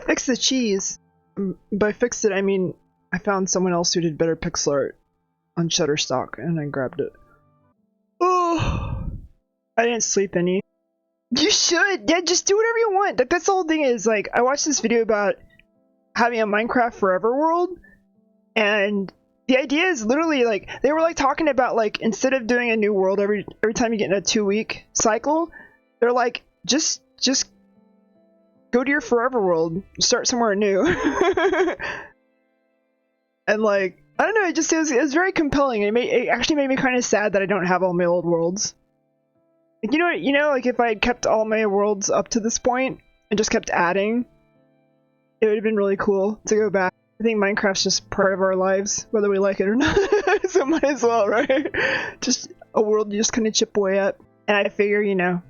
fixed the cheese. By fixed it, I mean I found someone else who did better pixel art on Shutterstock, and I grabbed it. Oh, I didn't sleep any. You should! Yeah, just do whatever you want. That's the whole thing is, like, I watched this video about having a Minecraft Forever world, and the idea is literally, like, they were, like, talking about, like, instead of doing a new world every time you get in a 2-week cycle, they're like, just go to your Forever world, start somewhere new. And, like, I don't know, it was very compelling. It actually made me kind of sad that I don't have all my old worlds. Like, you know, like, if I had kept all my worlds up to this point and just kept adding, it would have been really cool to go back. I think Minecraft's just part of our lives, whether we like it or not. So might as well, right? Just a world you just kind of chip away at. And I figure, you know,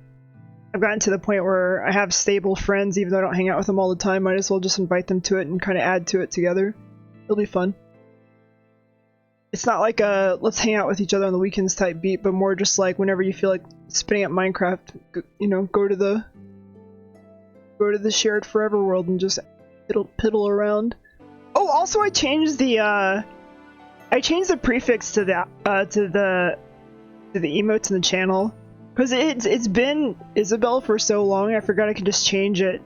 I've gotten to the point where I have stable friends, even though I don't hang out with them all the time. Might as well just invite them to it and kind of add to it together. It'll be fun. It's not like a let's hang out with each other on the weekends type beat, but more just like whenever you feel like spinning up Minecraft, you know, go to the shared forever world and just piddle around. Oh, also I changed the prefix to the emotes in the channel, because it's been Isabel for so long. I forgot I could just change it,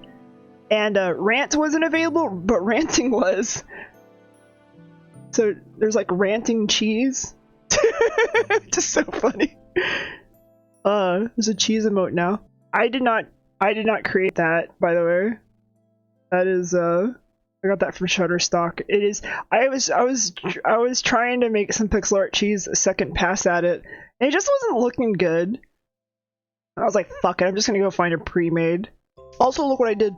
and rant wasn't available, but ranting was. So there's like ranting cheese. Just so funny. There's a cheese emote now. I did not create that, by the way. That is I got that from Shutterstock. It is I was trying to make some pixel art cheese a second pass at it, and it just wasn't looking good. I was like, fuck it, I'm just gonna go find a pre-made. Also, look what I did.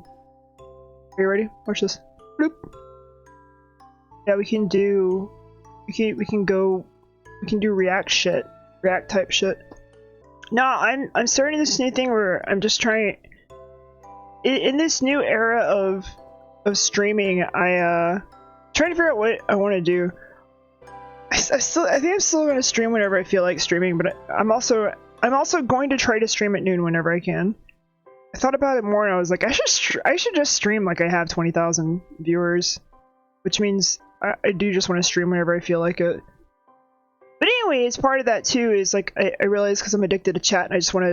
Are you ready? Watch this. Bloop. Yeah, we can do React type shit. No, I'm starting this new thing where I'm just trying in this new era of streaming. I trying to figure out what I want to do. I think I'm still going to stream whenever I feel like streaming, but I'm also going to try to stream at noon whenever I can. I thought about it more and I was like, I should just stream like I have 20,000 viewers, which means I do just want to stream whenever I feel like it. But anyways, part of that too is like I realize because I'm addicted to chat and I just want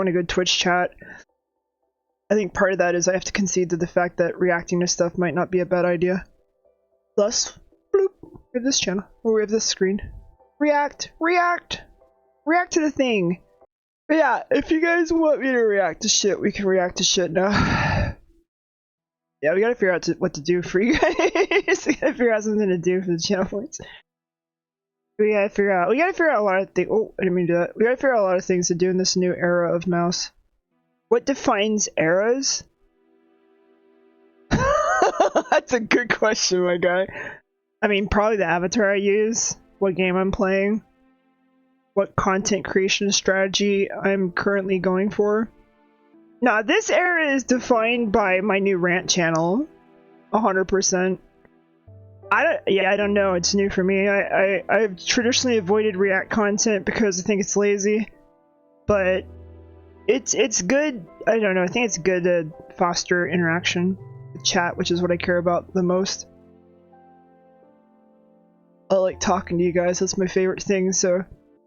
to go Twitch chat. I think part of that is I have to concede to the fact that reacting to stuff might not be a bad idea. Thus, bloop, we have this channel, or we have this screen. React to the thing. But yeah, if you guys want me to react to shit, we can react to shit now. Yeah, we gotta figure out what to do for you guys. We gotta figure out something to do for the channel points. We gotta figure out a lot of things. Oh, I didn't mean to do that. We gotta figure out a lot of things to do in this new era of mouse. What defines eras? That's a good question, my guy. I mean, probably the avatar I use, what game I'm playing, what content creation strategy I'm currently going for. Nah, this era is defined by my new rant channel, 100%. I don't know. It's new for me. I've traditionally avoided React content because I think it's lazy, but it's good. I don't know. I think it's good to foster interaction with chat, which is what I care about the most. I like talking to you guys. That's my favorite thing. So,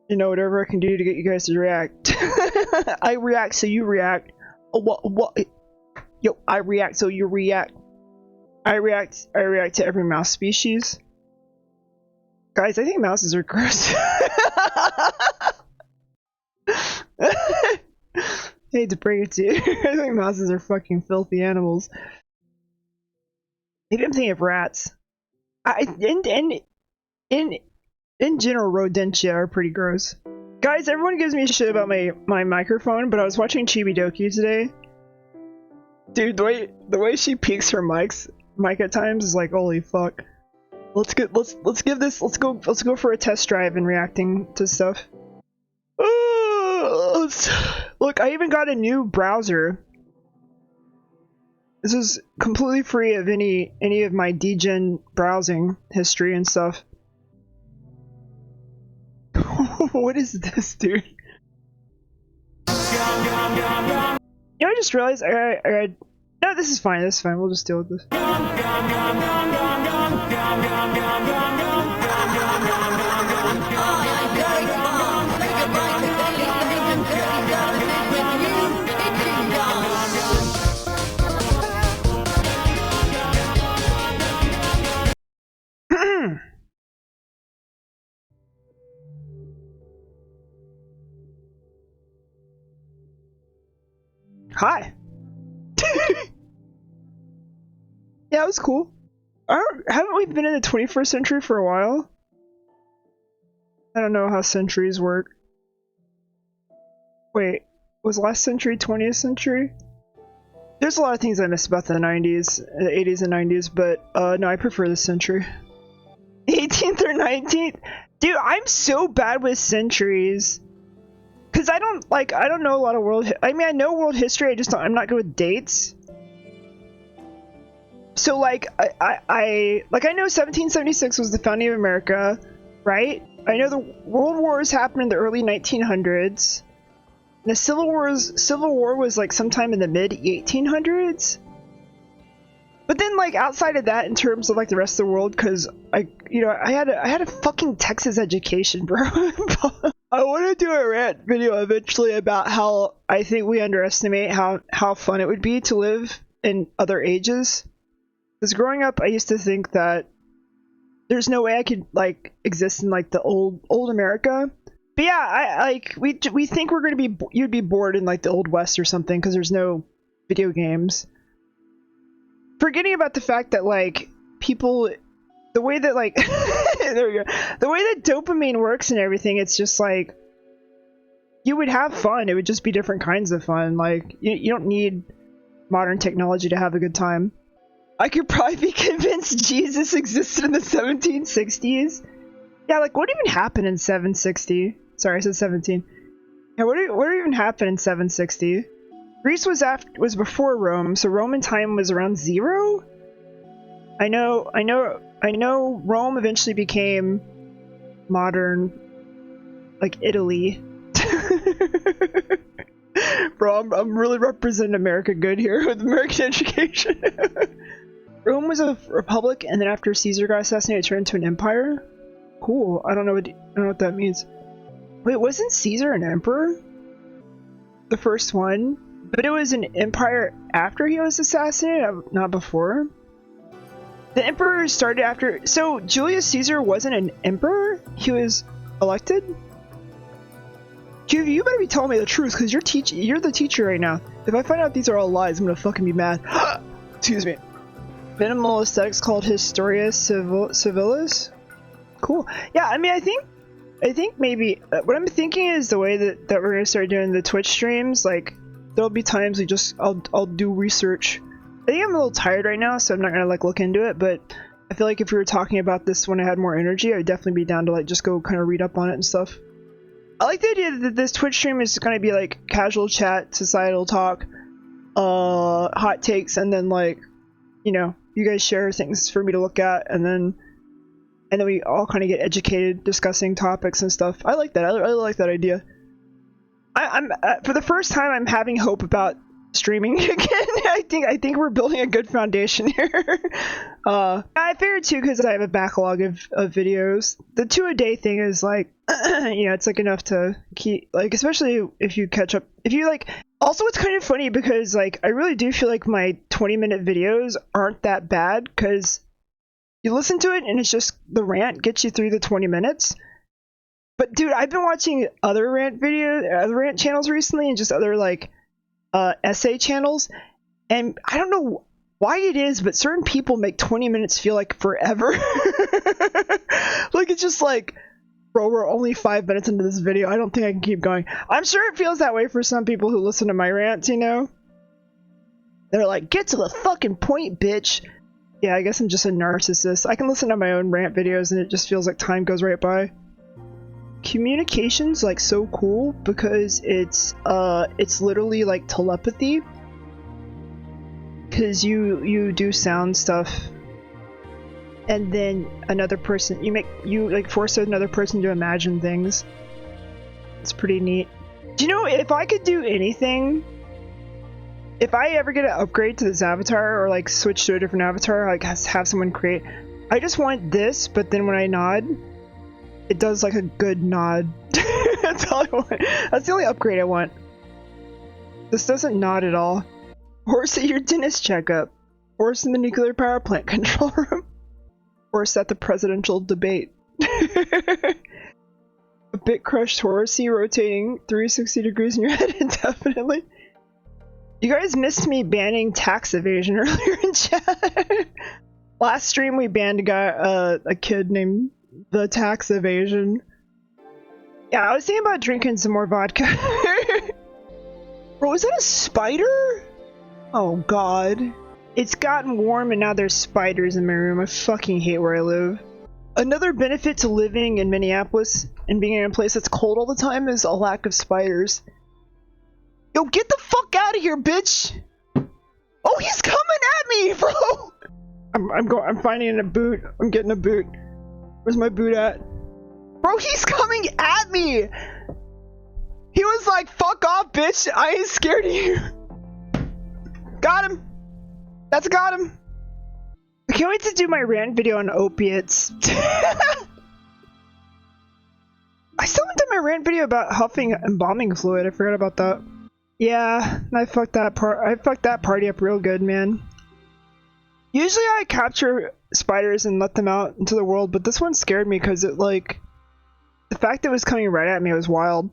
you know, whatever I can do to get you guys to react. I react, so you react. What? Yo, I react, so you react. I react to every mouse species. Guys, I think mouses are gross. I hate to break it to you. I think mouses are fucking filthy animals. Maybe I'm thinking of rats. In general, rodentia are pretty gross. Guys, everyone gives me shit about my microphone, but I was watching Chibidoki today. Dude, the way she peeks her mic at times is like, holy fuck. Let's go for a test drive and reacting to stuff. Look, I even got a new browser. This is completely free of any of my degen browsing history and stuff. What is this, dude? You know, I just realized I No, this is fine. This is fine. We'll just deal with this. Hi. Yeah, it was cool. Haven't we been in the 21st century for a while? I don't know how centuries work. Wait, was last century 20th century? There's a lot of things I miss about the 90s, the 80s and 90s, but no, I prefer this century. 18th or 19th? Dude, I'm so bad with centuries. Cause I don't know a lot of I mean, I know world history, I'm not good with dates. So like, I know 1776 was the founding of America, right? I know the World Wars happened in the early 1900s. The Civil War was like sometime in the mid 1800s. But then like outside of that, in terms of like the rest of the world, because I had a fucking Texas education, bro. I want to do a rant video eventually about how I think we underestimate how fun it would be to live in other ages. Because growing up, I used to think that there's no way I could like exist in like the old America. But yeah, we think we're gonna be you'd be bored in like the Old West or something because there's no video games. Forgetting about the fact that like people, the way that like there we go, the way that dopamine works and everything, it's just like you would have fun. It would just be different kinds of fun. Like you don't need modern technology to have a good time. I could probably be convinced Jesus existed in the 1760s. Yeah, like what even happened in 760? Sorry, I said 17. Yeah, what even happened in 760? Greece was before Rome, so Roman time was around 0. I know Rome eventually became modern, like Italy. Bro, I'm really representing America good here with American education. Rome was a republic, and then after Caesar got assassinated, it turned into an empire. Cool. I don't know what that means. Wait, wasn't Caesar an emperor? The first one, but it was an empire after he was assassinated, not before. The emperor started after. So Julius Caesar wasn't an emperor. He was elected. You better be telling me the truth, because you're the teacher right now. If I find out these are all lies, I'm gonna fucking be mad. Excuse me. Minimal aesthetics called Historia Civilis. Cool. Yeah, I mean, I think maybe what I'm thinking is the way that we're gonna start doing the Twitch streams. Like, there'll be times I'll do research. I think I'm a little tired right now, so I'm not gonna like look into it. But I feel like if we were talking about this when I had more energy, I'd definitely be down to like just go kind of read up on it and stuff. I like the idea that this Twitch stream is gonna be like casual chat, societal talk, hot takes, and then like, you know, you guys share things for me to look at, and then we all kind of get educated discussing topics and stuff. I like that. I really like that idea. I'm for the first time, I'm having hope about streaming again. I think we're building a good foundation here. I figured too, because I have a backlog of videos. The 2-a-day thing is like, you know, it's like enough to keep, like, especially if you catch up. If you like, also it's kind of funny because like I really do feel like my 20-minute videos aren't that bad, because you listen to it and it's just the rant gets you through the 20 minutes. But dude, I've been watching other rant channels recently, and just other like essay channels, and I don't know why it is, but certain people make 20 minutes feel like forever. Like, it's just like, bro, we're only 5 minutes into this video. I don't think I can keep going. I'm sure it feels that way for some people who listen to my rants, you know? They're like, get to the fucking point, bitch. Yeah, I guess I'm just a narcissist. I can listen to my own rant videos and it just feels like time goes right by. Communication's like so cool because it's literally like telepathy. Cause you do sound stuff, and then another person, you like force another person to imagine things. It's pretty neat. Do you know, if I could do anything, if I ever get an upgrade to this avatar or like switch to a different avatar, like have someone create, I just want this, but then when I nod, it does like a good nod. That's all I want. That's the only upgrade I want. This doesn't nod at all. Horse at your dentist checkup. Horse in the nuclear power plant control room. Horse at the presidential debate. A bit crushed horsey rotating 360 degrees in your head indefinitely. You guys missed me banning tax evasion earlier in chat. Last stream we banned a kid named The Tax Evasion. Yeah, I was thinking about drinking some more vodka. Bro, is that a spider? Oh god. It's gotten warm and now there's spiders in my room. I fucking hate where I live. Another benefit to living in Minneapolis and being in a place that's cold all the time is a lack of spiders. Yo, get the fuck out of here, bitch! Oh, he's coming at me, bro! I'm finding a boot. I'm getting a boot. Where's my boot at? Bro, he's coming at me! He was like, fuck off, bitch! I ain't scared of you! Got him! That's got him! I can't wait to do my rant video on opiates. I still haven't done my rant video about huffing embalming fluid. I forgot about that. Yeah, I fucked that party up real good, man. Usually I capture spiders and let them out into the world, but this one scared me because it, like, the fact that it was coming right at me was wild.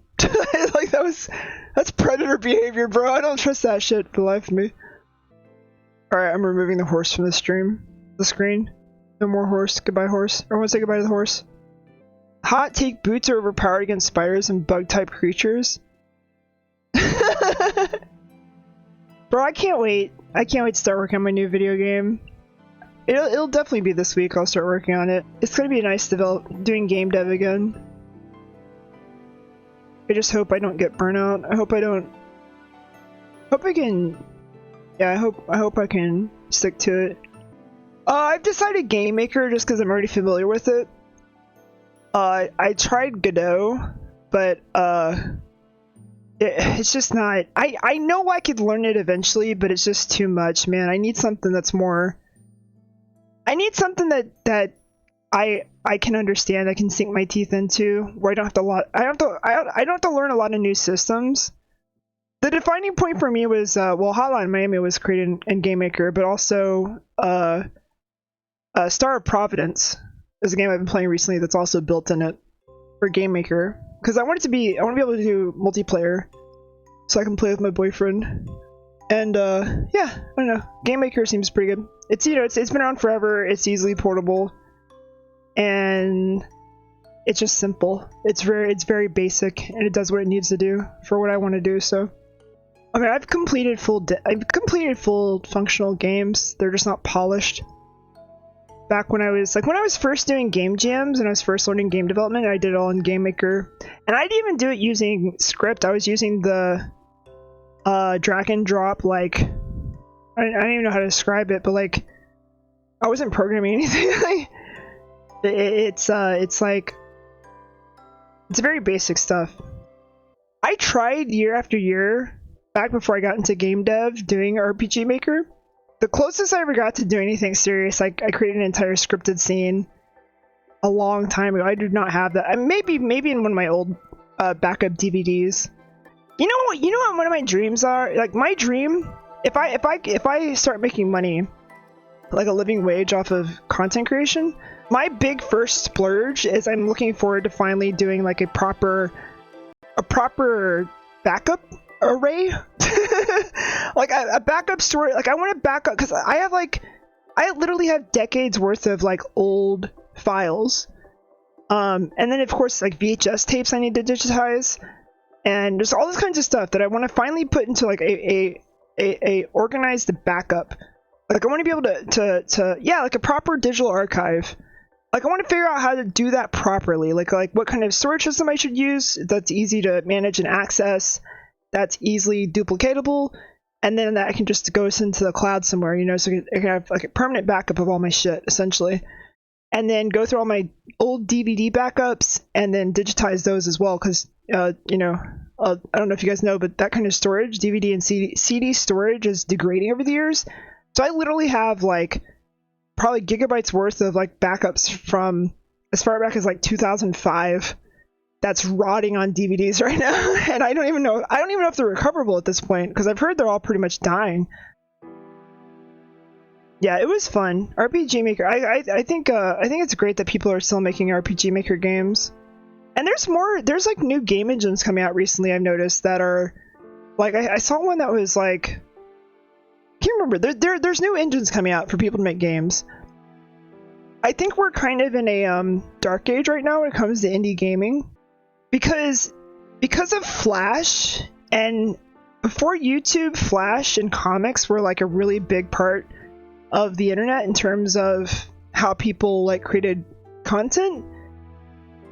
Like, that's predator behavior, bro. I don't trust that shit for the life of me. Alright, I'm removing the horse from the screen. No more horse. Goodbye, horse. Everyone say goodbye to the horse. Hot take: boots are overpowered against spiders and bug-type creatures. Bro, I can't wait. I can't wait to start working on my new video game. It'll definitely be this week I'll start working on it. It's gonna be nice doing game dev again. I just hope I don't get burnout. I hope I don't... Hope I can... Yeah, I hope I can stick to it. I've decided Game Maker just because I'm already familiar with it. I tried Godot, but it's just not... I know I could learn it eventually, but it's just too much, man. I need something that's more... I need something that I can understand, I can sink my teeth into, where I don't have to I don't have to learn a lot of new systems. The defining point for me was well, Hotline Miami was created in Game Maker, but also Star of Providence is a game I've been playing recently that's also built in it for Game Maker, because I want to be able to do multiplayer so I can play with my boyfriend. And yeah, I don't know. Game Maker seems pretty good. It's, you know, it's been around forever. It's easily portable, and it's just simple. It's very basic, and it does what it needs to do for what I want to do. So, I mean, I've completed full functional games. They're just not polished. Back when I was first doing game jams and I was first learning game development, I did it all in Game Maker, and I didn't even do it using script. I was using the drag and drop, like, I don't even know how to describe it, but like, I wasn't programming anything. It's very basic stuff. I tried year after year, back before I got into game dev, doing RPG Maker. The closest I ever got to doing anything serious, I created an entire scripted scene a long time ago. I do not have that. Maybe in one of my old backup DVDs. You know what one of my dreams are? Like, my dream, if I start making money, like a living wage off of content creation, my big first splurge is I'm looking forward to finally doing like a proper backup array. Like a backup story. Like, I want to back up, because I literally have decades worth of like old files, and then of course like VHS tapes I need to digitize. And there's all this kinds of stuff that I want to finally put into like a organized backup. Like, I want to be able to yeah, like a proper digital archive. Like, I want to figure out how to do that properly. Like what kind of storage system I should use that's easy to manage and access, that's easily duplicatable, and then that can just go into the cloud somewhere, you know, so I can have like a permanent backup of all my shit, essentially. and then go through all my old DVD backups and then digitize those as well, because you know, I don't know if you guys know, but that kind of storage, DVD and CD storage, is degrading over the years. So I literally have like probably gigabytes worth of like backups from as far back as like 2005 that's rotting on DVDs right now. And I don't even know if they're recoverable at this point, because I've heard they're all pretty much dying. Yeah, it was fun. RPG Maker. I think it's great that people are still making RPG Maker games. And there's like new game engines coming out recently, I've noticed, that are like, I saw one that was like, I can't remember. There's new engines coming out for people to make games. I think we're kind of in a dark age right now when it comes to indie gaming, because of Flash, and before YouTube, Flash and comics were like a really big part of the internet in terms of how people like created content.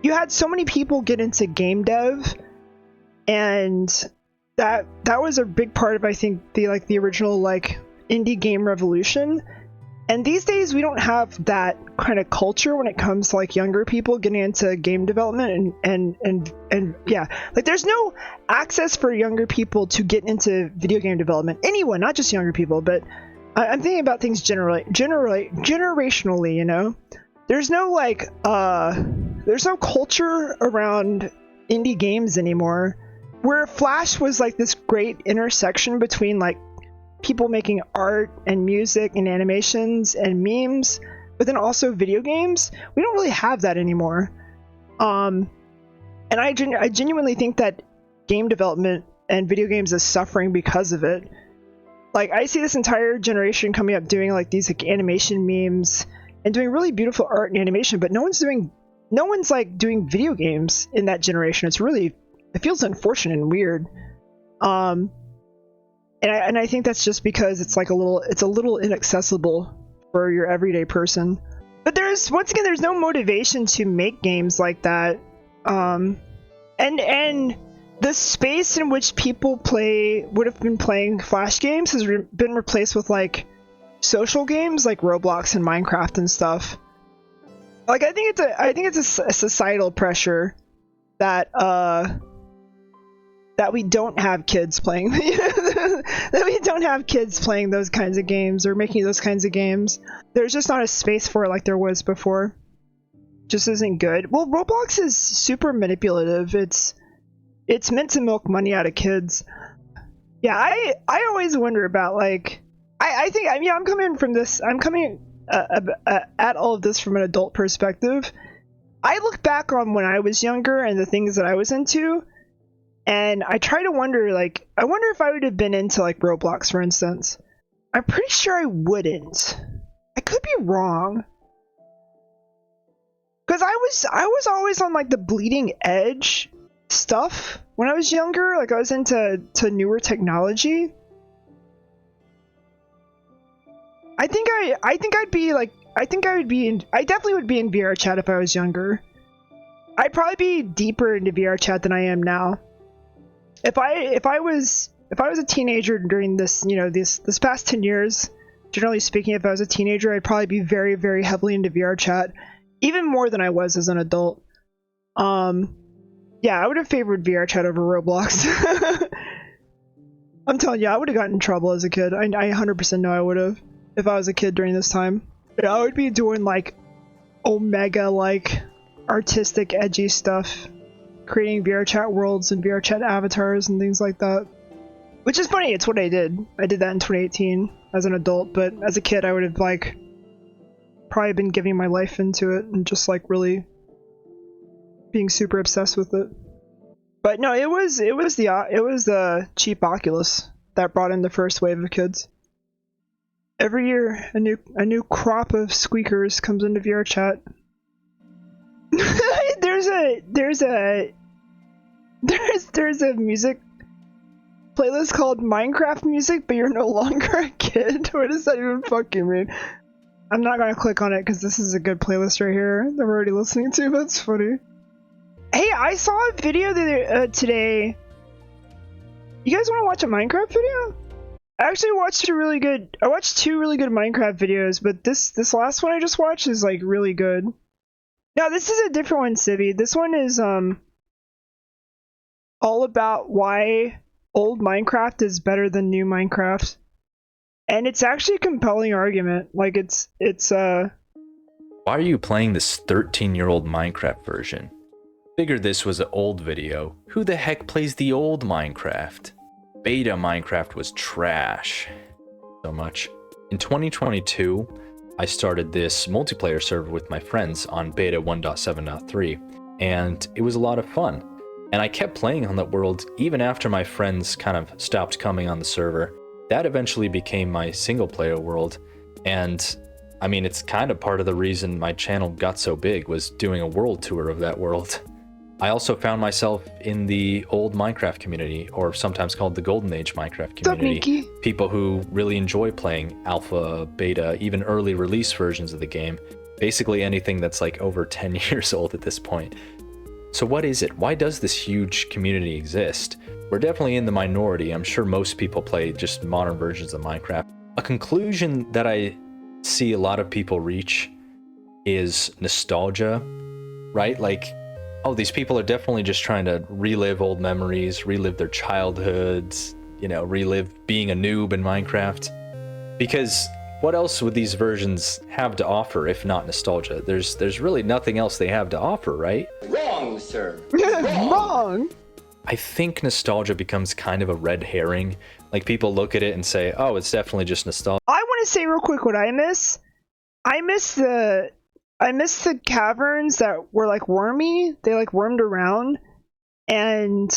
You had so many people get into game dev, and that was a big part of, I think, the original like indie game revolution. And these days we don't have that kind of culture when it comes to like younger people getting into game development, and yeah, like there's no access for younger people to get into video game development. Anyone, not just younger people, but I'm thinking about things generationally, you know? There's no like there's no culture around indie games anymore, where Flash was like this great intersection between like people making art and music and animations and memes, but then also video games. We don't really have that anymore. And I genuinely think that game development and video games is suffering because of it. Like, I see this entire generation coming up doing like these like animation memes and doing really beautiful art and animation, but no one's like doing video games in that generation. It feels unfortunate and weird. And I think that's just because it's a little inaccessible for your everyday person. But there's no motivation to make games like that. And the space in which people would have been playing Flash games has been replaced with like social games like Roblox and Minecraft and stuff. Like, I think it's a societal pressure that we don't have kids playing that we don't have kids playing those kinds of games or making those kinds of games. There's just not a space for it like there was before. Just isn't good. Well, Roblox is super manipulative. It's meant to milk money out of kids. Yeah, I always wonder about like I'm coming at all of this from an adult perspective. I look back on when I was younger and the things that I was into, and I try to wonder, like, I wonder if I would have been into like Roblox, for instance. I'm pretty sure I wouldn't. I could be wrong. Because I was always on like the bleeding edge stuff when I was younger. Like, I was into newer technology. I definitely would be in VR chat if I was younger. I'd probably be deeper into VR chat than I am now. If I was a teenager during this, you know, this past 10 years, generally speaking, if I was a teenager, I'd probably be very, very heavily into VR chat, even more than I was as an adult. Yeah, I would have favored VR chat over Roblox. I'm telling you, I would have gotten in trouble as a kid. I 100% know I would have if I was a kid during this time. Yeah, I would be doing like Omega, like artistic, edgy stuff, creating VR chat worlds and VR chat avatars and things like that. Which is funny, it's what I did. I did that in 2018 as an adult, but as a kid I would have like probably been giving my life into it and just like really being super obsessed with it. But no, it was the cheap Oculus that brought in the first wave of kids. Every year a new crop of squeakers comes into VR chat. there's a music playlist called Minecraft music, but you're no longer a kid. What does that even fucking mean? I'm not gonna click on it because this is a good playlist right here that we're already listening to. That's funny. Hey, I saw a video today. You guys want to watch a Minecraft video? I actually watched I watched two really good Minecraft videos, but this last one I just watched is like really good. Now this is a different one, Sibby. This one is all about why old Minecraft is better than new Minecraft. And it's actually a compelling argument. Like it's Why are you playing this 13-year-old Minecraft version? Figured this was an old video. Who the heck plays the old Minecraft? Beta Minecraft was trash. So much. In 2022, I started this multiplayer server with my friends on beta 1.7.3, and it was a lot of fun. And I kept playing on that world even after my friends kind of stopped coming on the server. That eventually became my single player world, and I mean, it's kind of part of the reason my channel got so big, was doing a world tour of that world. I also found myself in the old Minecraft community, or sometimes called the Golden Age Minecraft community. People who really enjoy playing alpha, beta, even early release versions of the game. Basically anything that's like over 10 years old at this point. So what is it? Why does this huge community exist? We're definitely in the minority. I'm sure most people play just modern versions of Minecraft. A conclusion that I see a lot of people reach is nostalgia, right? Like, oh, these people are definitely just trying to relive old memories, relive their childhoods, you know, relive being a noob in Minecraft. Because what else would these versions have to offer if not nostalgia? There's really nothing else they have to offer, right? Wrong, sir. wrong. I think nostalgia becomes kind of a red herring. Like, people look at it and say, oh, it's definitely just nostalgia. I want to say real quick what I miss. I miss the caverns that were like wormy. They like wormed around, and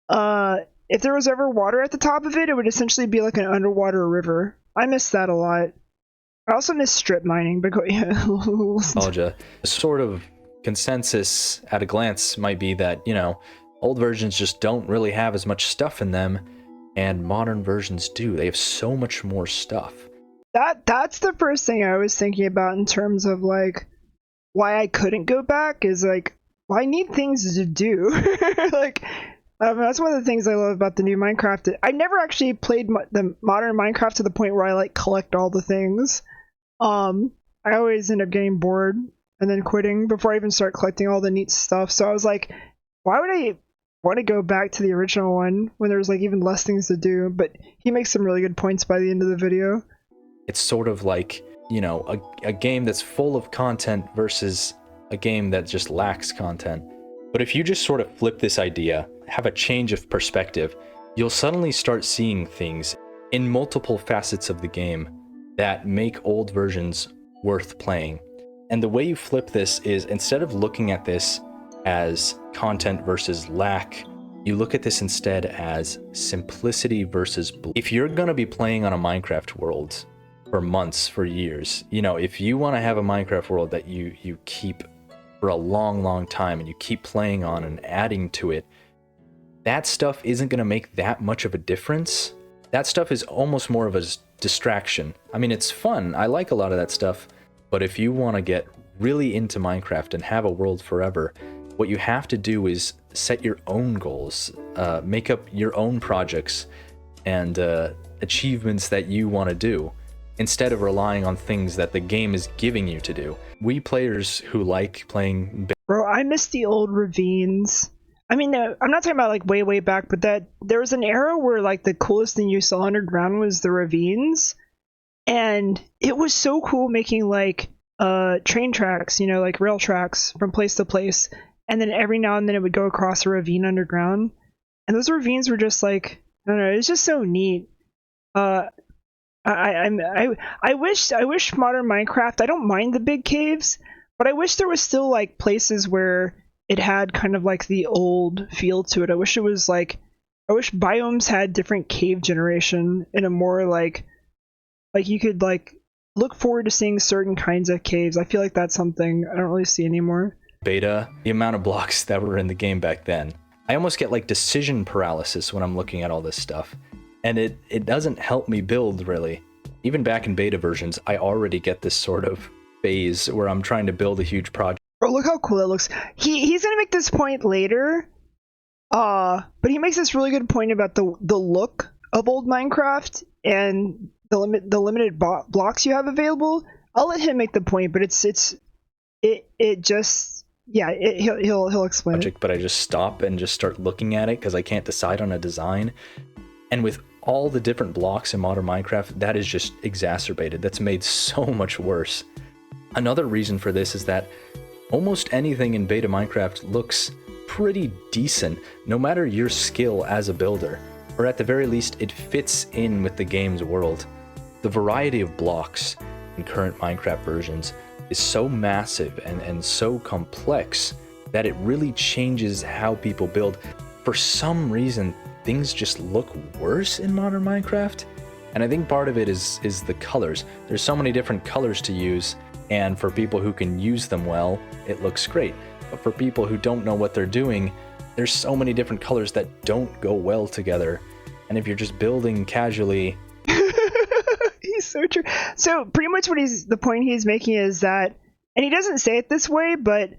if there was ever water at the top of it, it would essentially be like an underwater river. I miss that a lot. I also miss strip mining, because Nostalgia. The sort of consensus at a glance might be that, you know, old versions just don't really have as much stuff in them, and modern versions do. They have so much more stuff. That's the first thing I was thinking about in terms of like why I couldn't go back, is like, well, I need things to do. Like, that's one of the things I love about the new Minecraft. I never actually played the modern Minecraft to the point where I like collect all the things. I always end up getting bored and then quitting before I even start collecting all the neat stuff. So I was like, why would I want to go back to the original one when there's like even less things to do? But he makes some really good points by the end of the video. It's sort of like, you know, a game that's full of content versus a game that just lacks content. But if you just sort of flip this idea, have a change of perspective, you'll suddenly start seeing things in multiple facets of the game that make old versions worth playing. And the way you flip this is, instead of looking at this as content versus lack, you look at this instead as simplicity versus if you're going to be playing on a Minecraft world for months, for years, you know, if you want to have a Minecraft world that you keep for a long time and you keep playing on and adding to it, that stuff isn't going to make that much of a difference. That stuff is almost more of a distraction. I mean, it's fun. I like a lot of that stuff. But if you want to get really into Minecraft and have a world forever, what you have to do is set your own goals, make up your own projects and achievements that you want to do, instead of relying on things that the game is giving you to do. We players who like playing... Bro, I miss the old ravines. I mean, I'm not talking about like way back, but that there was an era where like the coolest thing you saw underground was the ravines. And it was so cool making like train tracks, you know, like rail tracks from place to place. And then every now and then it would go across a ravine underground. And those ravines were just like, I don't know, it was just so neat. I wish modern Minecraft, I don't mind the big caves, but I wish there was still like places where it had kind of like the old feel to it. I wish biomes had different cave generation in a more like you could like look forward to seeing certain kinds of caves. I feel like that's something I don't really see anymore. Beta, the amount of blocks that were in the game back then, I almost get like decision paralysis when I'm looking at all this stuff. And it doesn't help me build, really. Even back in beta versions, I already get this sort of phase where I'm trying to build a huge project. Oh, look how cool it looks. He's gonna make this point later, but he makes this really good point about the look of old Minecraft and the limited blocks you have available, I'll let him make the point. But it just, yeah, he'll explain it. But I just stop and just start looking at it because I can't decide on a design. And with all the different blocks in modern Minecraft, that is just exacerbated. That's made so much worse. Another reason for this is that almost anything in beta Minecraft looks pretty decent, no matter your skill as a builder, or at the very least, it fits in with the game's world. The variety of blocks in current Minecraft versions is so massive and so complex that it really changes how people build. For some reason, things just look worse in modern Minecraft, and I think part of it is the colors. There's so many different colors to use, and for people who can use them well, it looks great. But for people who don't know what they're doing, there's so many different colors that don't go well together. And if you're just building casually... He's so true. So pretty much the point he's making is that, and he doesn't say it this way, but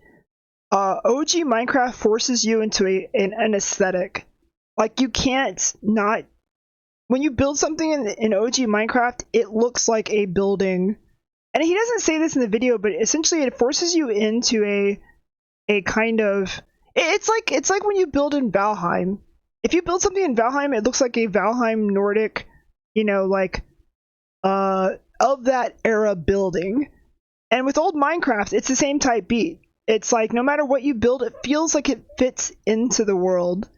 OG Minecraft forces you into an aesthetic. Like, you can't not... When you build something in OG Minecraft, it looks like a building. And he doesn't say this in the video, but essentially it forces you into a kind of... It's like when you build in Valheim. If you build something in Valheim, it looks like a Valheim Nordic, you know, like, of that era building. And with old Minecraft, it's the same type beat. It's like, no matter what you build, it feels like it fits into the world.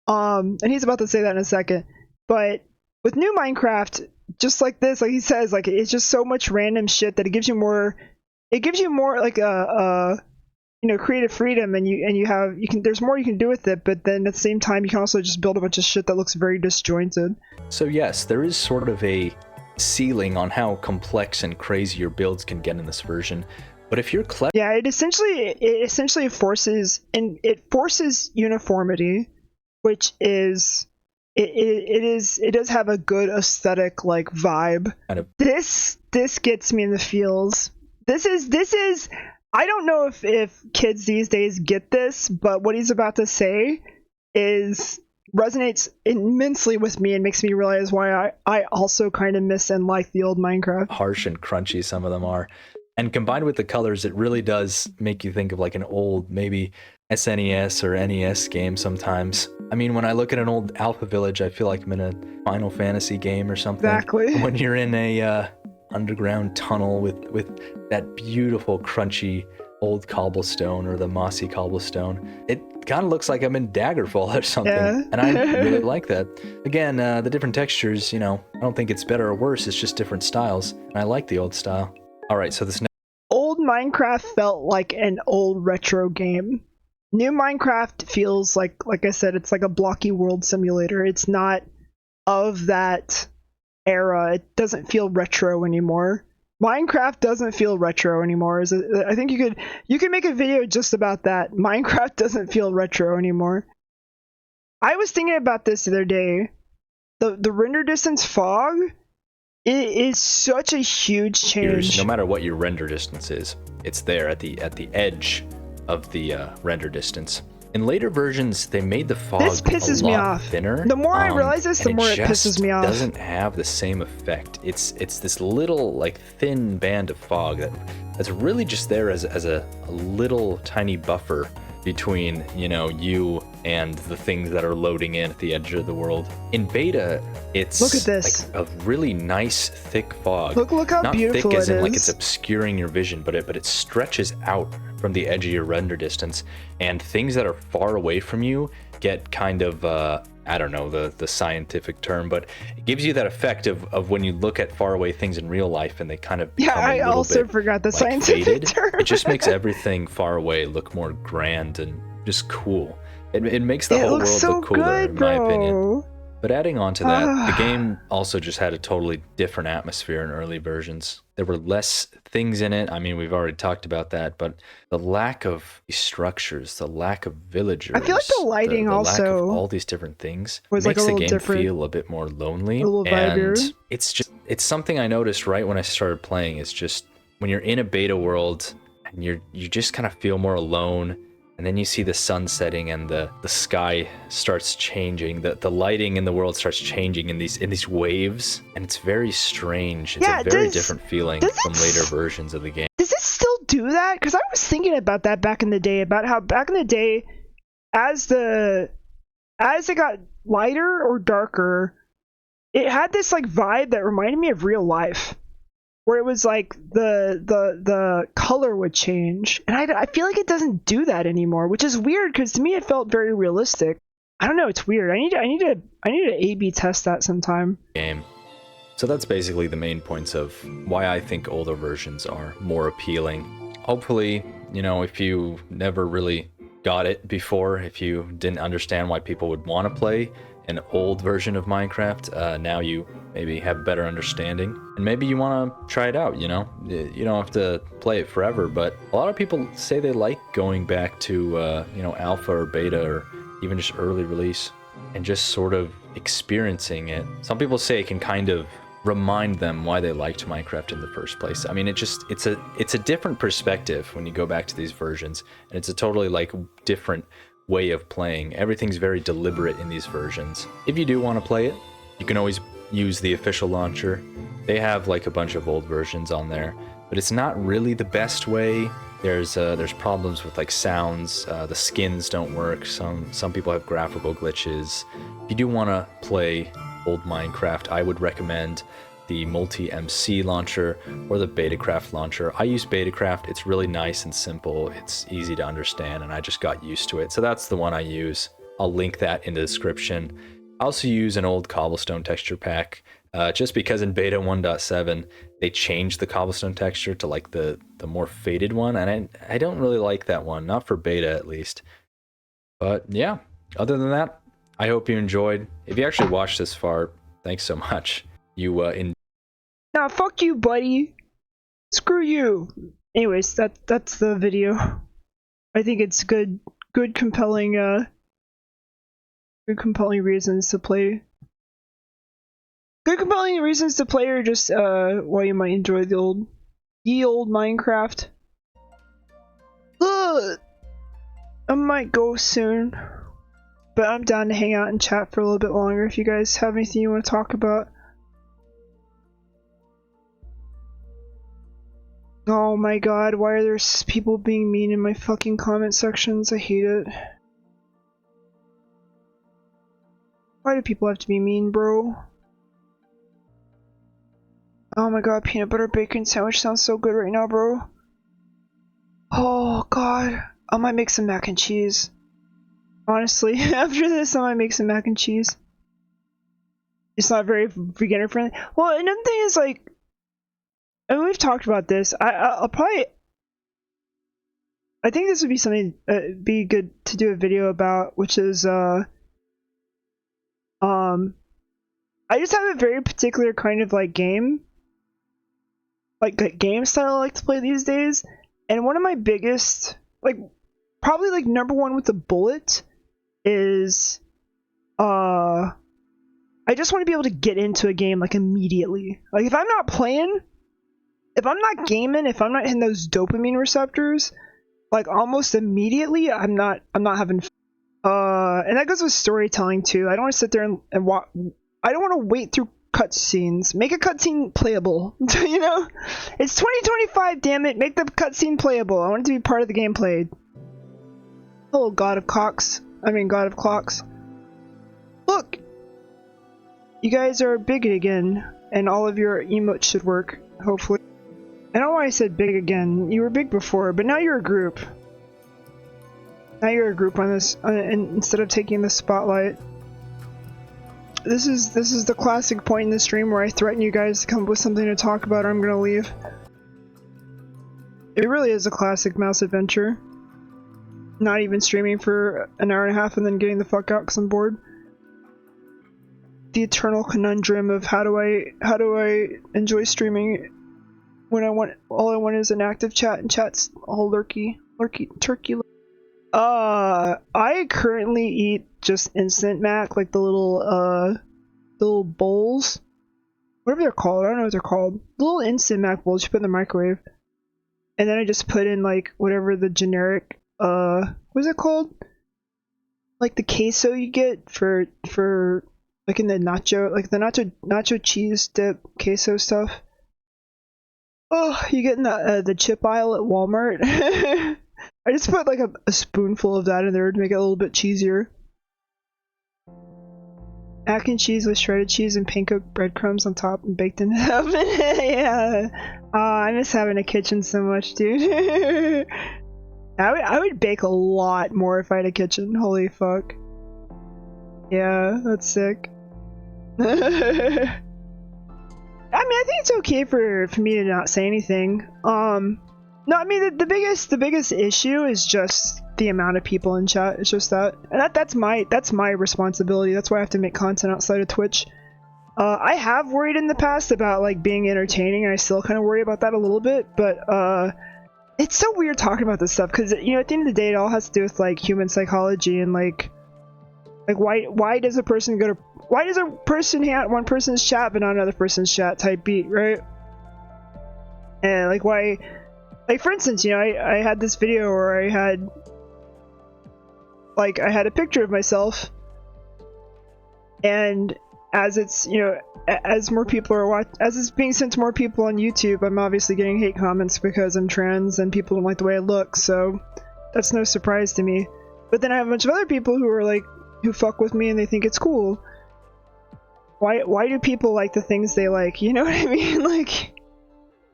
And he's about to say that in a second. But with new Minecraft, just like this, like he says, like, it's just so much random shit that it gives you more like you know, creative freedom, and there's more you can do with it, but then at the same time you can also just build a bunch of shit that looks very disjointed. So yes, there is sort of a ceiling on how complex and crazy your builds can get in this version. But if you're clever, yeah, it essentially forces uniformity, which is it does have a good aesthetic like vibe. Kind of. This gets me in the feels. This is I don't know if kids these days get this, but what he's about to say resonates immensely with me and makes me realize why I also kind of miss and like the old Minecraft. Harsh and crunchy some of them are. And combined with the colors, it really does make you think of like an old, maybe SNES or NES game sometimes. I mean, when I look at an old Alpha Village, I feel like I'm in a Final Fantasy game or something. Exactly. When you're in a underground tunnel with that beautiful, crunchy old cobblestone or the mossy cobblestone, it kind of looks like I'm in Daggerfall or something. Yeah. And I really like that. Again, the different textures, you know, I don't think it's better or worse, it's just different styles. And I like the old style. All right, so this old Minecraft felt like an old retro game. New Minecraft feels like I said, it's like a blocky world simulator. It's not of that era. It doesn't feel retro anymore. Minecraft doesn't feel retro anymore. I think you could make a video just about that. Minecraft doesn't feel retro anymore. I was thinking about this the other day. The render distance fog, it is such a huge change. No matter what your render distance is, it's there at the edge of the render distance. In later versions, they made the fog pisses a lot me off. thinner. The more I realize this, the more it pisses me off. It doesn't have the same effect. It's this little like thin band of fog that's really just there as a little tiny buffer between, you know, you and the things that are loading in at the edge of the world. In beta, it's look at this, like a really nice thick fog. Look how not beautiful thick as it in is. Like it's obscuring your vision, but it stretches out from the edge of your render distance, and things that are far away from you get kind of I don't know the scientific term, but it gives you that effect of when you look at far away things in real life and they kind of become I also forgot the like scientific faded. term. It just makes everything far away look more grand and just cool. It makes the whole world so look cooler, good, in my bro. opinion. But adding on to that, the game also just had a totally different atmosphere in early versions. There were less things in it. I mean, we've already talked about that, but the lack of structures, the lack of villagers, I feel like the lighting the also lack of all these different things was makes like the a game different, feel a bit more lonely. a little and vibier. it's something I noticed right when I started playing. It's just when you're in a beta world and you just kind of feel more alone. and then you see the sun setting and the sky starts changing. The lighting in the world starts changing in these waves, and it's very strange. It's a very different feeling from later versions of the game. Does it still do that? Because I was thinking about that back in the day, about how back in the day, as it got lighter or darker, it had this like vibe that reminded me of real life, where it was like the color would change, and I feel like it doesn't do that anymore, which is weird because to me it felt very realistic. I don't know, it's weird. I need to A/B test that sometime. Game. So that's basically the main points of why I think older versions are more appealing. Hopefully, you know, if you never really got it before, if you didn't understand why people would want to play an old version of Minecraft, now you maybe have a better understanding, and maybe you want to try it out. You know, you don't have to play it forever, but a lot of people say they like going back to you know, alpha or beta or even just early release and just sort of experiencing it. Some people say it can kind of remind them why they liked Minecraft in the first place. I mean, it's a different perspective when you go back to these versions, and it's a totally like different way of playing. Everything's very deliberate in these versions. If you do want to play it, you can always use the official launcher. They have like a bunch of old versions on there, but it's not really the best way. There's problems with like sounds. The skins don't work. Some people have graphical glitches. If you do want to play old Minecraft, I would recommend the multi-MC launcher or the Betacraft launcher. I use Betacraft. It's really nice and simple. It's easy to understand, and I just got used to it. So that's the one I use. I'll link that in the description. I also use an old cobblestone texture pack, just because in beta 1.7 they changed the cobblestone texture to like the more faded one, and I don't really like that one, not for beta at least. But yeah, other than that, I hope you enjoyed. If you actually watched this far, thanks so much. You Nah, fuck you, buddy. Screw you. Anyways, that's the video. I think it's good compelling reasons to play. Good compelling reasons to play, or just why you might enjoy the old Minecraft. Ugh. I might go soon, but I'm down to hang out and chat for a little bit longer if you guys have anything you want to talk about. Oh my god, why are there people being mean in my fucking comment sections? I hate it. Why do people have to be mean, bro? Oh my god, peanut butter bacon sandwich sounds so good right now, bro. Oh god, I might make some mac and cheese. Honestly, after this I might make some mac and cheese. It's not very beginner friendly. Well, another thing is like, and we've talked about this. I'll probably. I think this would be something be good to do a video about, which is I just have a very particular kind of like game, like game style I like to play these days, and one of my biggest, like probably like number one with the bullet, is I just want to be able to get into a game like immediately. Like if I'm not playing. If I'm not gaming, if I'm not hitting those dopamine receptors, like almost immediately, I'm not having fun. And that goes with storytelling too. I don't want to sit there and watch. I don't want to wait through cutscenes. Make a cutscene playable. You know, it's 2025. Damn it, make the cutscene playable. I want it to be part of the gameplay. Hello, God of Clocks. God of Clocks. Look, you guys are big again, and all of your emotes should work. Hopefully. I don't know why I said big again. You were big before, but now you're a group. Now you're a group on this, instead of taking the spotlight. This is the classic point in the stream where I threaten you guys to come up with something to talk about or I'm gonna leave. It really is a classic mouse adventure. Not even streaming for an hour and a half and then getting the fuck out because I'm bored. The eternal conundrum of how do I enjoy streaming when all I want is an active chat, and chat's all lurky turkey. I currently eat just instant mac, like the little bowls, whatever they're called. I don't know what they're called. The little instant mac bowls you put in the microwave, and then I just put in like whatever the generic what's it called? Like the queso you get for like in the nacho, like the nacho cheese dip queso stuff. Oh, you get in the chip aisle at Walmart. I just put like a spoonful of that in there to make it a little bit cheesier. Mac and cheese with shredded cheese and panko breadcrumbs on top and baked in the oven. Yeah. I miss having a kitchen so much, dude. I would bake a lot more if I had a kitchen. Holy fuck. Yeah, that's sick. I mean, I think it's okay for me to not say anything. No, I mean the biggest issue is just the amount of people in chat. It's just that, and that's my responsibility. That's why I have to make content outside of Twitch. I have worried in the past about like being entertaining, and I still kind of worry about that a little bit. But it's so weird talking about this stuff because, you know, at the end of the day, it all has to do with like human psychology and like why does a person hang out in one person's chat but not another person's chat type beat, right? And like why, like for instance, you know, I had this video where I had a picture of myself, and as it's, you know, as more people are as it's being sent to more people on YouTube, I'm obviously getting hate comments because I'm trans and people don't like the way I look, so that's no surprise to me. But then I have a bunch of other people who are like, who fuck with me and they think it's cool. Why do people like the things they like? You know what I mean? Like,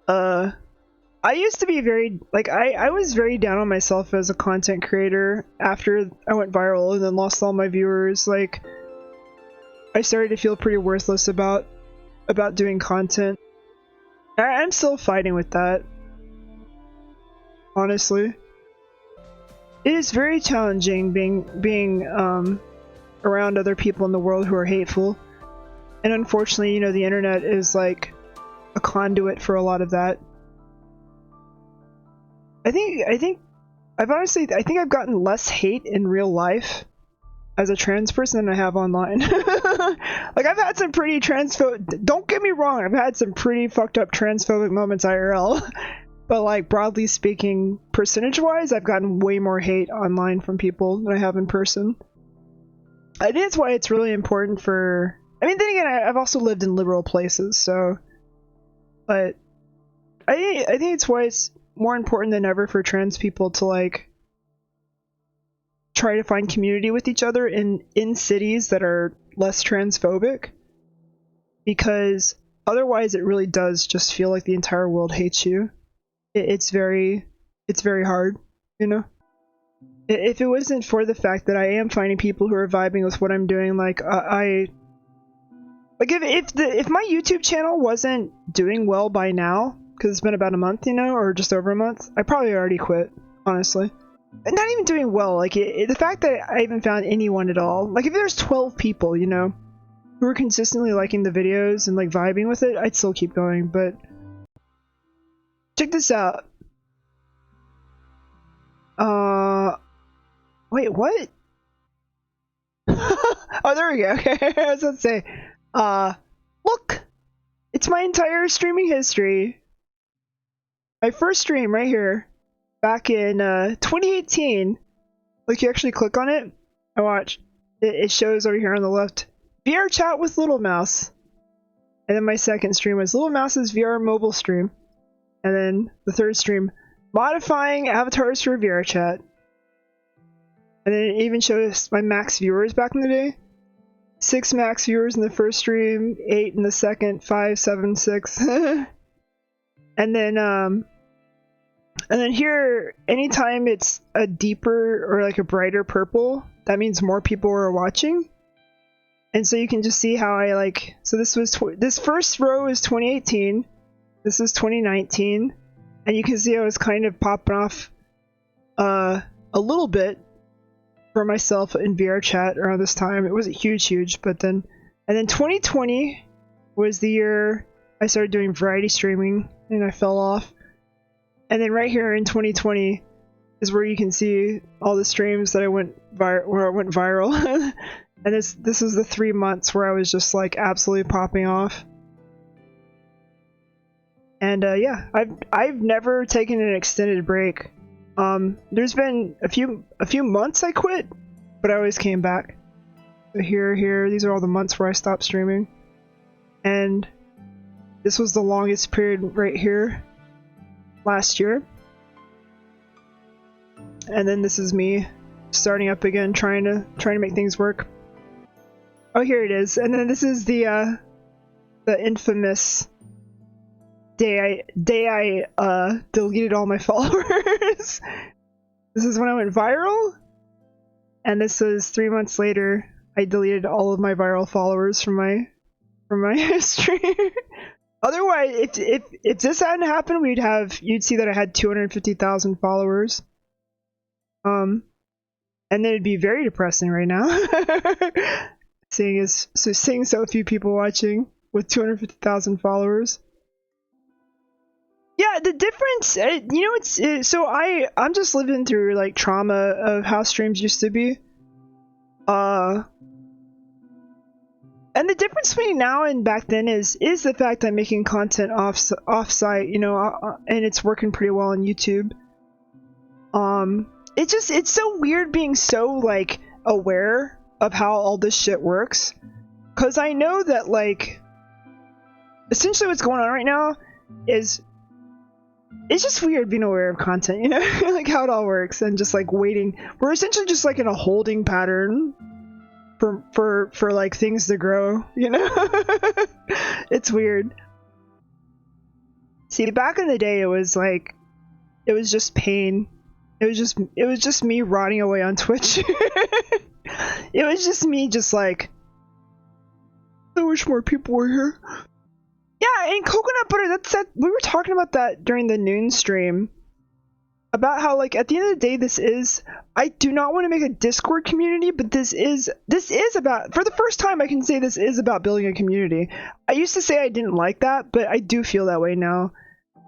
I used to be very, like, I was very down on myself as a content creator after I went viral and then lost all my viewers. Like, I started to feel pretty worthless about doing content. I'm still fighting with that, honestly. It is very challenging being around other people in the world who are hateful, and unfortunately, you know, the internet is like a conduit for a lot of that. I think I've gotten less hate in real life as a trans person than I have online. Like, I've had some pretty don't get me wrong, I've had some pretty fucked up transphobic moments IRL. But like, broadly speaking, percentage-wise, I've gotten way more hate online from people than I have in person. I think that's why it's really important for... I mean, then again, I've also lived in liberal places, so... But I think it's why it's more important than ever for trans people to, like, try to find community with each other in cities that are less transphobic. Because otherwise it really does just feel like the entire world hates you. It's very hard, you know? If it wasn't for the fact that I am finding people who are vibing with what I'm doing, like, if my YouTube channel wasn't doing well by now, because it's been about a month, you know, or just over a month, I probably already quit, honestly. And not even doing well, like, the fact that I even found anyone at all, like, if there's 12 people, you know, who are consistently liking the videos and, like, vibing with it, I'd still keep going, but... Check this out. Wait, what? Oh, there we go. Okay, I was about to say, look! It's my entire streaming history. My first stream right here, back in 2018. Like, you actually click on it, and watch. It shows over here on the left. VR chat with Little Mouse. And then my second stream was Little Mouse's VR mobile stream. And then the third stream, modifying avatars for VR chat. And then it even shows my max viewers back in the day. 6 max viewers in the first stream, 8 in the second, 5, 7, 6. And then here, anytime it's a deeper or like a brighter purple, that means more people are watching. And so you can just see how I like, so this first row is 2018. This is 2019, and you can see I was kind of popping off a little bit for myself in VR chat around this time. It wasn't huge, but then... And then 2020 was the year I started doing variety streaming, and I fell off. And then right here in 2020 is where you can see all the streams that I went viral. And this was the 3 months where I was just like absolutely popping off. And yeah, I've never taken an extended break There's been a few months I quit, but I always came back. So here, these are all the months where I stopped streaming. And this was the longest period right here, last year. And then this is me starting up again, trying to make things work. Oh, here it is. And then this is the infamous day I deleted all my followers. This is when I went viral, and this was 3 months later. I deleted all of my viral followers from my history. Otherwise, if this hadn't happened, you'd see that I had 250,000 followers. And then it'd be very depressing right now. seeing so few people watching with 250,000 followers. Yeah, the difference, so I'm just living through like trauma of how streams used to be. And the difference between now and back then is the fact I'm making content off-site, and it's working pretty well on YouTube. It's so weird being so like aware of how all this shit works, because I know that like essentially what's going on right now is it's just weird being aware of content, like how it all works, and just like waiting. We're essentially just like in a holding pattern for like things to grow, It's weird. See, back in the day, it was just pain. It was just me rotting away on Twitch. It was just me, just like, I wish more people were here. Yeah, and coconut butter, we were talking about that during the noon stream. About how, like, at the end of the day, I do not want to make a Discord community, but this is about, for the first time I can say this is about building a community. I used to say I didn't like that, but I do feel that way now.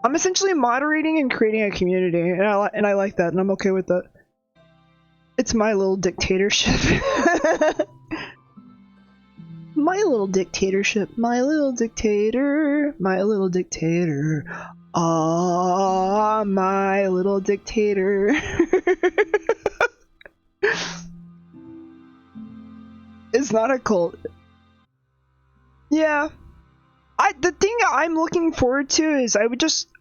I'm essentially moderating and creating a community, and I like that, and I'm okay with that. It's my little dictatorship. My little dictatorship, my little dictator, my little dictator. Ah, my little dictator. It's not a cult. Yeah. The thing I'm looking forward to is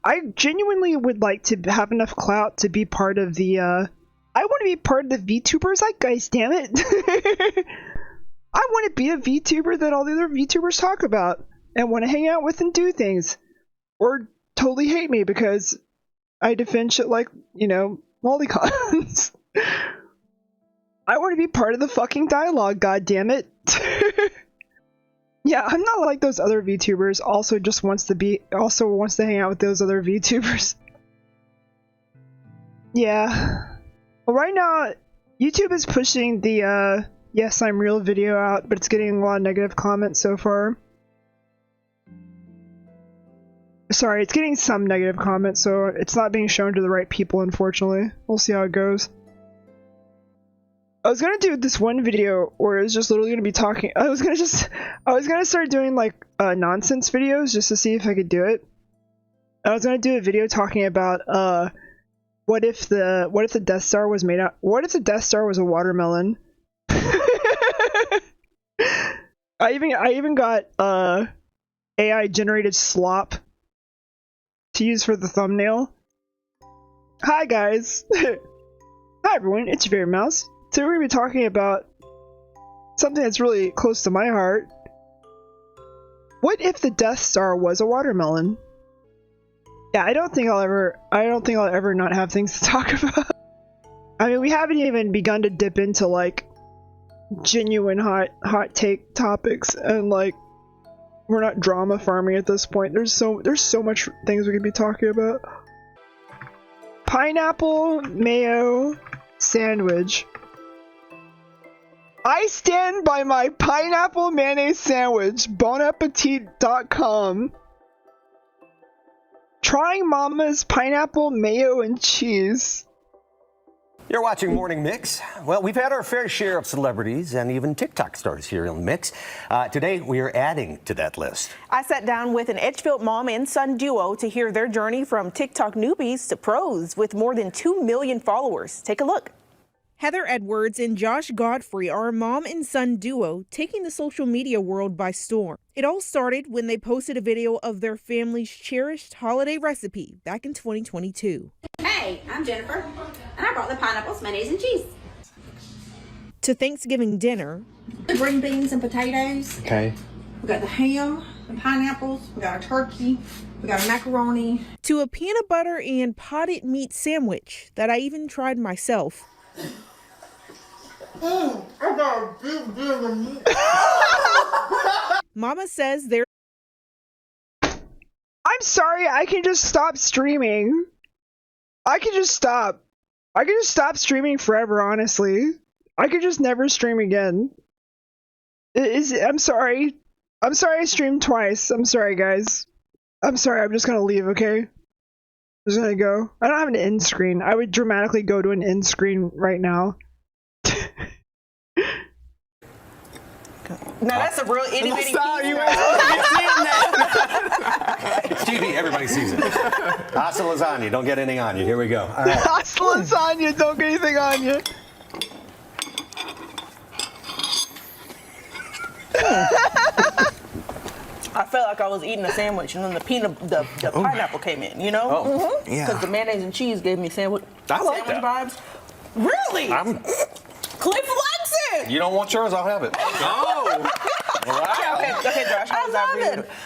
I genuinely would like to have enough clout to be part of the, I want to be part of the VTubers, like, guys, damn it. I want to be a VTuber that all the other VTubers talk about and want to hang out with and do things. Or totally hate me because I defend shit like, lolicons. I want to be part of the fucking dialogue, goddammit. Yeah, I'm not like those other VTubers also wants to hang out with those other VTubers. Yeah. Well, right now, YouTube is pushing the, Yes, I'm Real video out, but it's getting a lot of negative comments so far. Sorry, it's getting some negative comments, so it's not being shown to the right people, unfortunately. We'll see how it goes. I was gonna do this one video where it was just literally gonna be talking. I was gonna start doing like nonsense videos just to see if I could do it. I was gonna do a video talking about what if the Death Star was made out? What if the Death Star was a watermelon? I even got AI generated slop to use for the thumbnail. Hi guys. Hi everyone, it's your favorite mouse. Today we're going to be talking about something that's really close to my heart. What if the Death Star was a watermelon? Yeah, I don't think I'll ever not have things to talk about. I mean, we haven't even begun to dip into like genuine hot take topics, and like we're not drama farming at this point. There's so much things we could be talking about. Pineapple mayo sandwich. I stand by my pineapple mayonnaise sandwich. Bonappetit.com. Trying Mama's pineapple mayo and cheese. You're watching Morning Mix. Well, we've had our fair share of celebrities and even TikTok stars here in the mix. Today, we are adding to that list. I sat down with an Edgefield mom and son duo to hear their journey from TikTok newbies to pros with more than 2 million followers. Take a look. Heather Edwards and Josh Godfrey are a mom and son duo taking the social media world by storm. It all started when they posted a video of their family's cherished holiday recipe back in 2022. Hey, I'm Jennifer, and I brought the pineapples, mayonnaise, and cheese. To Thanksgiving dinner, Green beans and potatoes. Okay. We got the ham, the pineapples, we got a turkey, we got a macaroni. to a peanut butter and potted meat sandwich that I even tried myself. I got a big deal of meat. Mama says they're I'm sorry, I can just stop streaming. I can just stop. I can just stop streaming forever, honestly. I could just never stream again. I'm sorry. I'm sorry I streamed twice. I'm sorry, guys. I'm sorry, I'm just gonna leave, okay? I'm just gonna go. I don't have an end screen. I would dramatically go to an end screen right now. now that's a real itty bitty It's TV, everybody sees it. Pasta lasagna, don't get anything on you. Here we go. All right. Pasta lasagna, don't get anything on you. I felt like I was eating a sandwich, and then the pineapple came in. You know, Oh, yeah. because the mayonnaise and cheese gave me sandwich like sandwich that. vibes. Really? Cliff likes it. You don't want yours? I'll have it. Oh! Wow. Okay, Josh. How was that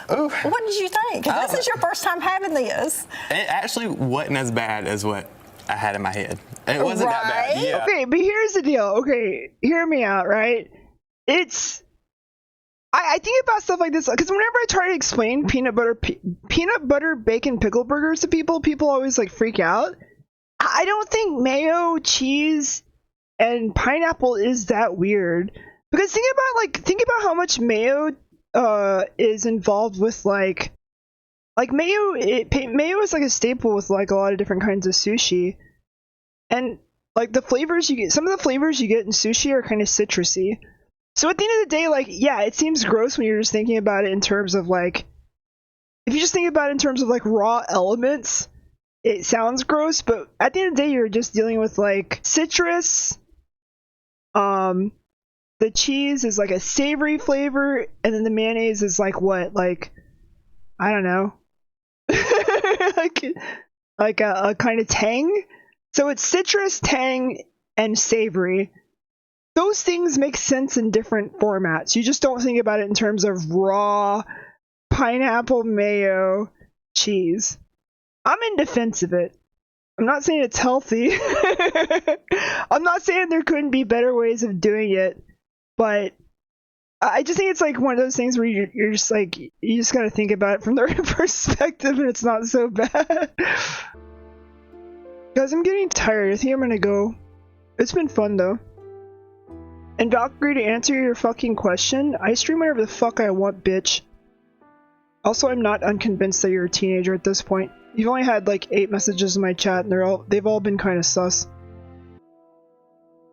for you? What did you think? 'Cause this is your first time having this. It actually wasn't as bad as what I had in my head. It wasn't that bad. Right? Yeah. Okay, but here's the deal. Okay, hear me out, right? It's... I think about stuff like this because whenever I try to explain peanut butter bacon pickle burgers to people always like freak out. I don't think mayo, cheese, and pineapple is that weird. Because think about how much mayo is involved with like mayo. Mayo is like a staple with like a lot of different kinds of sushi, and like the flavors you get. Some of the flavors you get in sushi are kind of citrusy. So at the end of the day, like, yeah, it seems gross when you're just thinking about it in terms of like, if you just think about it in terms of like raw elements, it sounds gross. But at the end of the day, you're just dealing with like citrus. The cheese is like a savory flavor, and then the mayonnaise is like what? Like, I don't know. like a kind of tang. So it's citrus, tang, and savory. Those things make sense in different formats. You just don't think about it in terms of raw pineapple, mayo, cheese. I'm in defense of it. I'm not saying it's healthy. I'm not saying there couldn't be better ways of doing it, but I just think it's like one of those things where you're just like, you just gotta think about it from the right perspective, and it's not so bad. Guys, I'm getting tired. I think I'm gonna go. It's been fun though. And Valkyrie, to answer your fucking question, I stream whatever the fuck I want, bitch. Also, I'm not unconvinced that you're a teenager at this point. You've only had like 8 messages in my chat, and they've all been kind of sus.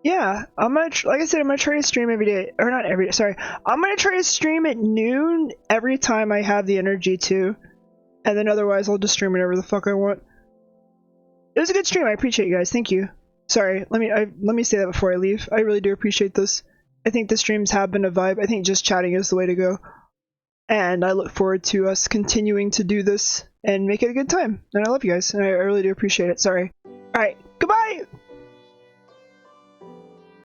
Yeah, like I said, I'm gonna try to stream every day, or not every day. Sorry, I'm gonna try to stream at noon every time I have the energy to, and then otherwise I'll just stream whatever the fuck I want. It was a good stream. I appreciate you guys. Thank you. Sorry, let me say that before I leave. I really do appreciate this. I think the streams have been a vibe. I think just chatting is the way to go. And I look forward to us continuing to do this and make it a good time. And I love you guys, and I really do appreciate it. Sorry. Alright, goodbye!